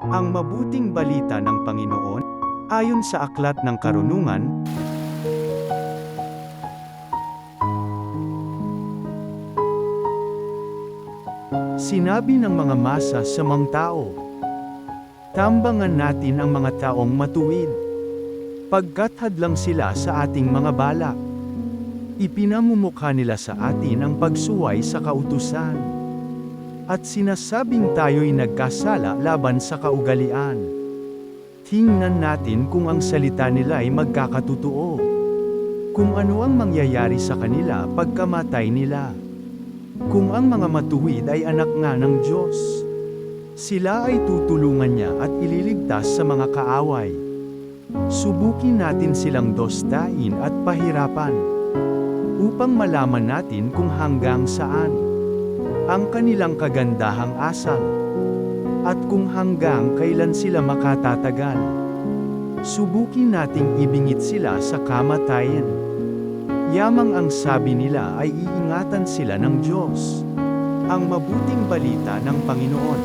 Ang mabuting balita ng Panginoon, ayon sa Aklat ng Karunungan, sinabi ng mga masasamang tao, tambangan natin ang mga taong matuwid, pagkat hadlang sila sa ating mga balak. Ipinamumukha nila sa atin ang pagsuway sa kautusan. At sinasabing tayo'y nagkasala laban sa kaugalian. Tingnan natin kung ang salita nila ay magkakatotoo. Kung ano ang mangyayari sa kanila pagkamatay nila. Kung ang mga matuwid ay anak nga ng Diyos. Sila ay tutulungan niya at ililigtas sa mga kaaway. Subukin natin silang dostaan at pahirapan. Upang malaman natin kung hanggang saan ang kanilang kagandahang asal, at kung hanggang kailan sila makatatagal. Subukin nating ibingit sila sa kamatayan. Yamang ang sabi nila ay iingatan sila ng Diyos. Ang mabuting balita ng Panginoon.